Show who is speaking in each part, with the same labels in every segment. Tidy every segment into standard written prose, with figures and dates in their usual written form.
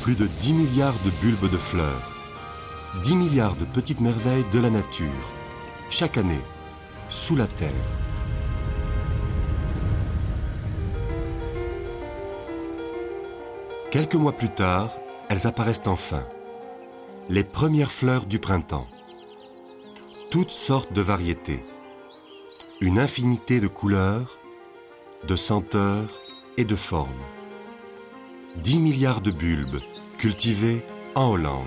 Speaker 1: Plus de 10 milliards de bulbes de fleurs. 10 milliards de petites merveilles de la nature. Chaque année, sous la terre. Quelques mois plus tard, elles apparaissent enfin. Les premières fleurs du printemps. Toutes sortes de variétés. Une infinité de couleurs, de senteurs et de formes. 10 milliards de bulbes cultivés en Hollande.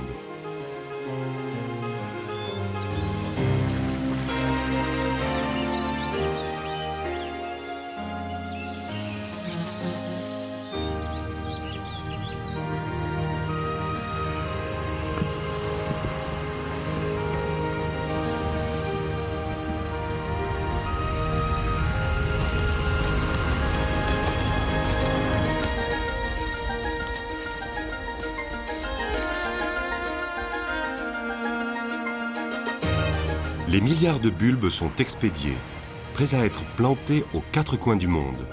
Speaker 1: Les milliards de bulbes sont expédiés, prêts à être plantés aux 4 coins du monde.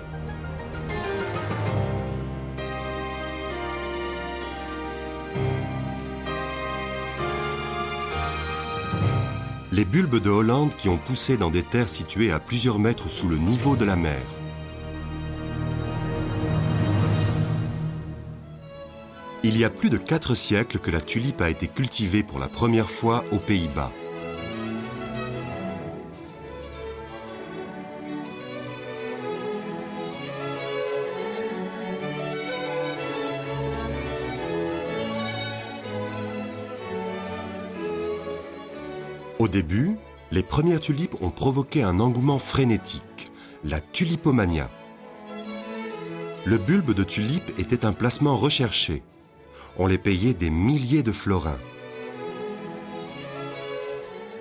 Speaker 1: Les bulbes de Hollande qui ont poussé dans des terres situées à plusieurs mètres sous le niveau de la mer. Il y a plus de 4 siècles que la tulipe a été cultivée pour la première fois aux Pays-Bas. Au début, les premières tulipes ont provoqué un engouement frénétique, la tulipomania. Le bulbe de tulipe était un placement recherché. On les payait des milliers de florins.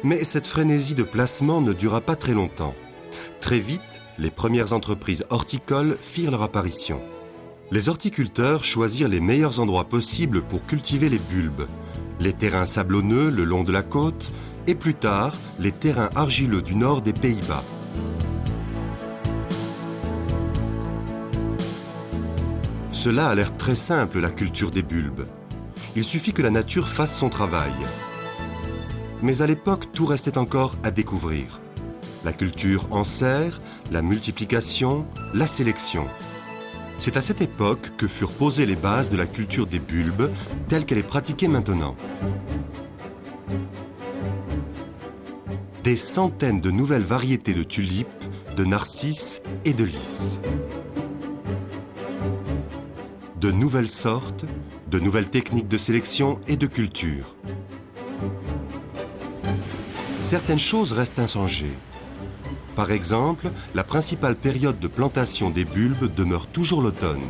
Speaker 1: Mais cette frénésie de placement ne dura pas très longtemps. Très vite, les premières entreprises horticoles firent leur apparition. Les horticulteurs choisirent les meilleurs endroits possibles pour cultiver les bulbes. Les terrains sablonneux le long de la côte, et plus tard, les terrains argileux du nord des Pays-Bas. Cela a l'air très simple, la culture des bulbes. Il suffit que la nature fasse son travail. Mais à l'époque, tout restait encore à découvrir. La culture en serre, la multiplication, la sélection. C'est à cette époque que furent posées les bases de la culture des bulbes, telle qu'elle est pratiquée maintenant. Des centaines de nouvelles variétés de tulipes, de narcisses et de lys. De nouvelles sortes, de nouvelles techniques de sélection et de culture. Certaines choses restent inchangées. Par exemple, la principale période de plantation des bulbes demeure toujours l'automne.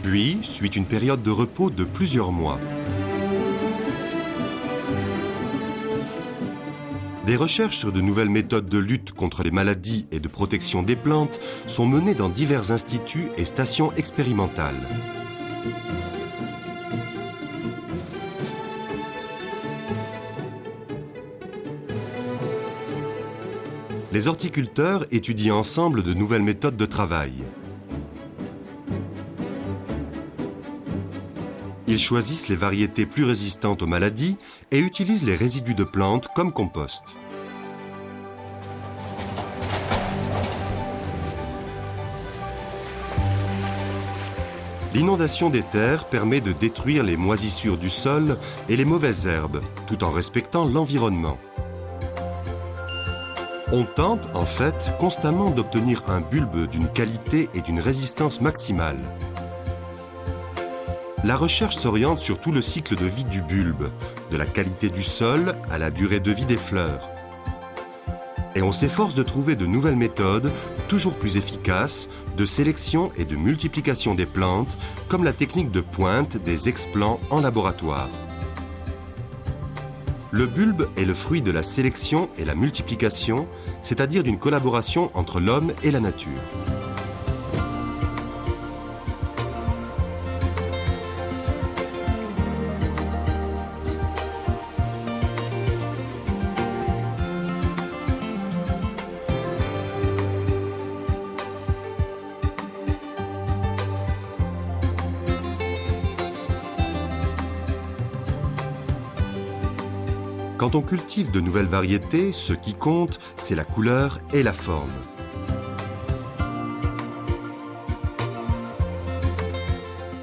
Speaker 1: Puis suit une période de repos de plusieurs mois. Des recherches sur de nouvelles méthodes de lutte contre les maladies et de protection des plantes sont menées dans divers instituts et stations expérimentales. Les horticulteurs étudient ensemble de nouvelles méthodes de travail. Ils choisissent les variétés plus résistantes aux maladies et utilisent les résidus de plantes comme compost. L'inondation des terres permet de détruire les moisissures du sol et les mauvaises herbes, tout en respectant l'environnement. On tente, en fait, constamment d'obtenir un bulbe d'une qualité et d'une résistance maximale. La recherche s'oriente sur tout le cycle de vie du bulbe, de la qualité du sol à la durée de vie des fleurs. Et on s'efforce de trouver de nouvelles méthodes, toujours plus efficaces, de sélection et de multiplication des plantes, comme la technique de pointe des explants en laboratoire. Le bulbe est le fruit de la sélection et la multiplication, c'est-à-dire d'une collaboration entre l'homme et la nature. Quand on cultive de nouvelles variétés, ce qui compte, c'est la couleur et la forme.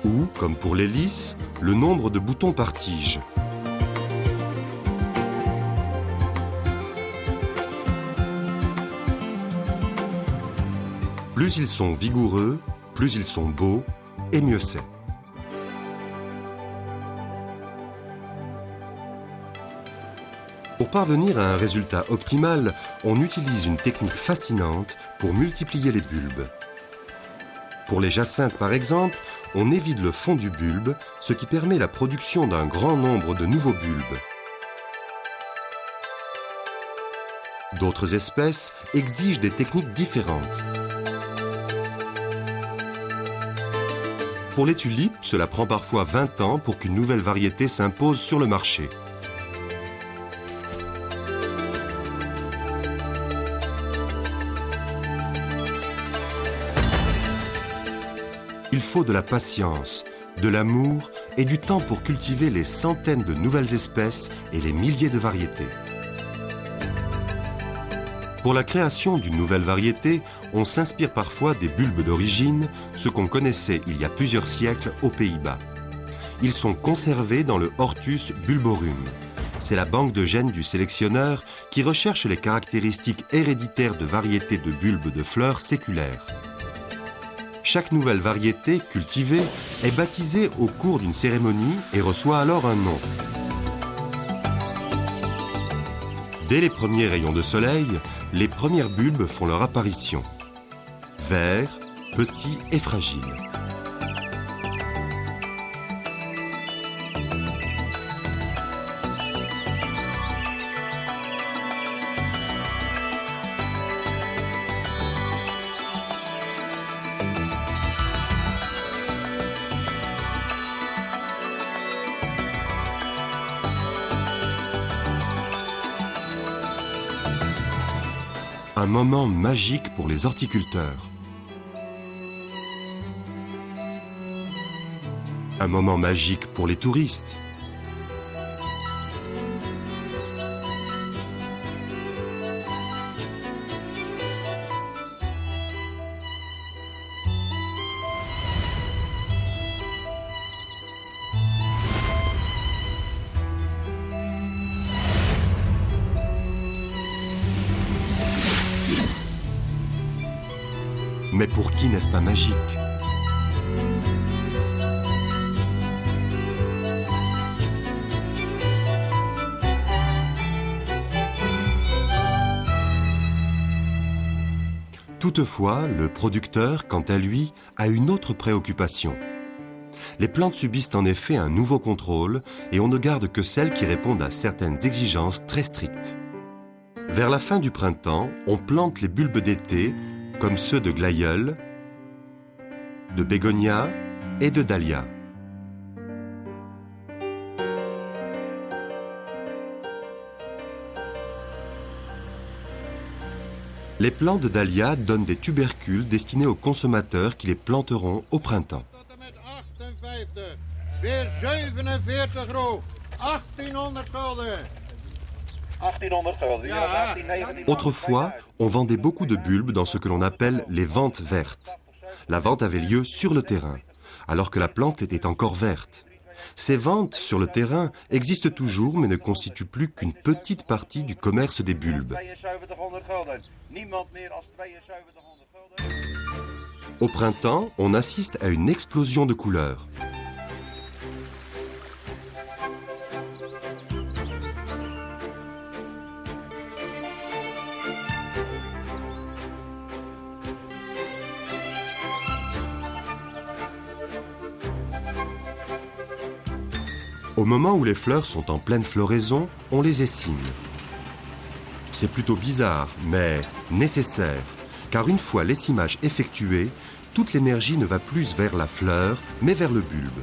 Speaker 1: Ou, comme pour les lys, le nombre de boutons par tige. Plus ils sont vigoureux, plus ils sont beaux, et mieux c'est. Pour parvenir à un résultat optimal, on utilise une technique fascinante pour multiplier les bulbes. Pour les jacinthes par exemple, on évide le fond du bulbe, ce qui permet la production d'un grand nombre de nouveaux bulbes. D'autres espèces exigent des techniques différentes. Pour les tulipes, cela prend parfois 20 ans pour qu'une nouvelle variété s'impose sur le marché. Il faut de la patience, de l'amour et du temps pour cultiver les centaines de nouvelles espèces et les milliers de variétés. Pour la création d'une nouvelle variété, on s'inspire parfois des bulbes d'origine, ce qu'on connaissait il y a plusieurs siècles aux Pays-Bas. Ils sont conservés dans le Hortus bulborum. C'est la banque de gènes du sélectionneur qui recherche les caractéristiques héréditaires de variétés de bulbes de fleurs séculaires. Chaque nouvelle variété cultivée est baptisée au cours d'une cérémonie et reçoit alors un nom. Dès les premiers rayons de soleil, les premières bulbes font leur apparition. Verts, petits et fragiles. Un moment magique pour les horticulteurs. Un moment magique pour les touristes. Mais pour qui n'est-ce pas magique ? Toutefois, le producteur, quant à lui, a une autre préoccupation. Les plantes subissent en effet un nouveau contrôle et on ne garde que celles qui répondent à certaines exigences très strictes. Vers la fin du printemps, on plante les bulbes d'été, comme ceux de glaïeul, de bégonia et de dahlia. Les plants de dahlia donnent des tubercules destinés aux consommateurs qui les planteront au printemps. Autrefois, on vendait beaucoup de bulbes dans ce que l'on appelle les ventes vertes. La vente avait lieu sur le terrain, alors que la plante était encore verte. Ces ventes sur le terrain existent toujours mais ne constituent plus qu'une petite partie du commerce des bulbes. Au printemps, on assiste à une explosion de couleurs. Au Au moment où les fleurs sont en pleine floraison, on les essime. C'est plutôt bizarre, mais nécessaire, car une fois l'essimage effectué, toute l'énergie ne va plus vers la fleur, mais vers le bulbe.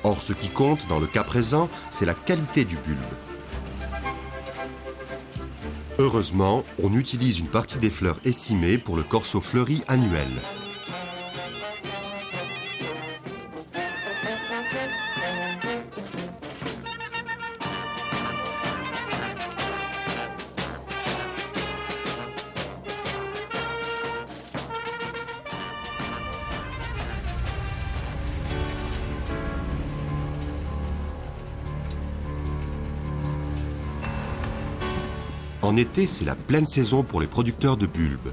Speaker 1: Or, ce qui compte dans le cas présent, c'est la qualité du bulbe. Heureusement, on utilise une partie des fleurs essimées pour le corso fleuri annuel. En été, c'est la pleine saison pour les producteurs de bulbes.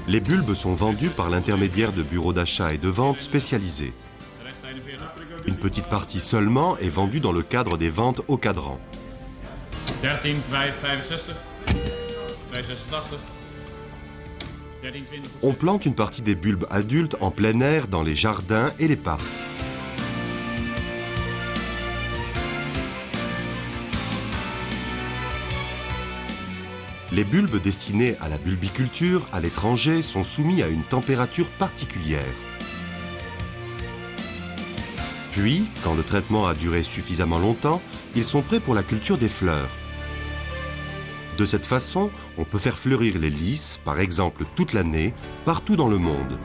Speaker 1: Les bulbes sont vendus par l'intermédiaire de bureaux d'achat et de vente spécialisés. Une petite partie seulement est vendue dans le cadre des ventes au cadran.
Speaker 2: 13,65
Speaker 1: On plante une partie des bulbes adultes en plein air dans les jardins et les parcs. Les bulbes destinés à la bulbiculture à l'étranger sont soumis à une température particulière. Puis, quand le traitement a duré suffisamment longtemps, ils sont prêts pour la culture des fleurs. De cette façon, on peut faire fleurir les lys, par exemple toute l'année, partout dans le monde.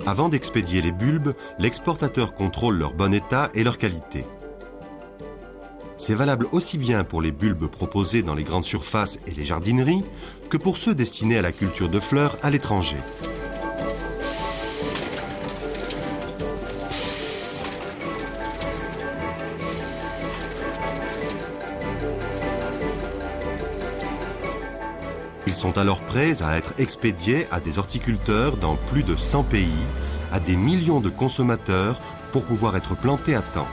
Speaker 1: Avant d'expédier les bulbes, l'exportateur contrôle leur bon état et leur qualité. C'est valable aussi bien pour les bulbes proposés dans les grandes surfaces et les jardineries que pour ceux destinés à la culture de fleurs à l'étranger. Ils sont alors prêts à être expédiés à des horticulteurs dans plus de 100 pays, à des millions de consommateurs pour pouvoir être plantés à temps.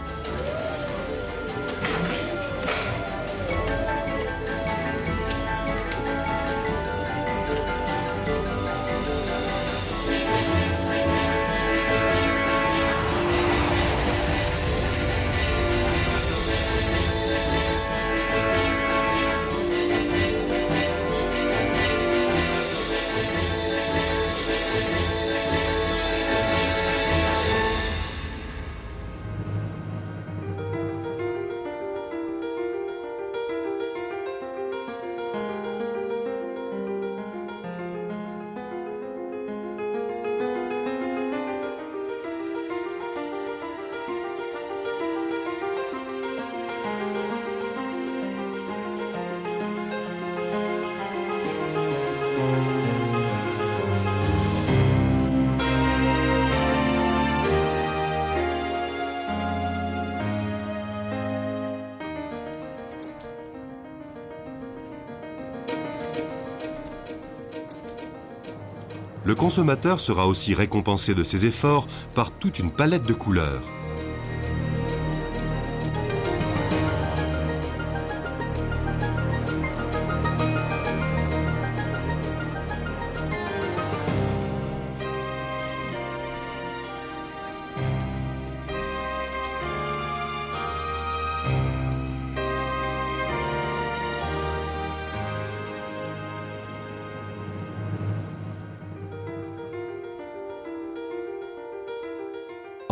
Speaker 1: le consommateur sera aussi récompensé de ses efforts par toute une palette de couleurs.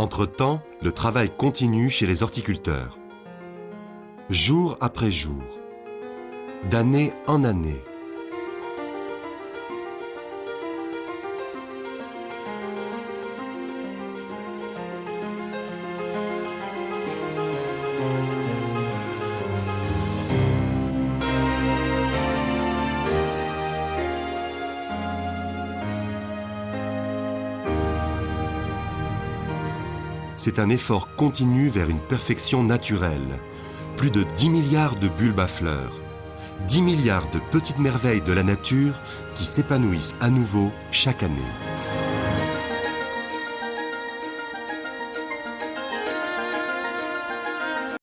Speaker 1: Entre-temps, le travail continue chez les horticulteurs. Jour après jour, d'année en année. C'est un effort continu vers une perfection naturelle. Plus de 10 milliards de bulbes à fleurs, 10 milliards de petites merveilles de la nature qui s'épanouissent à nouveau chaque année.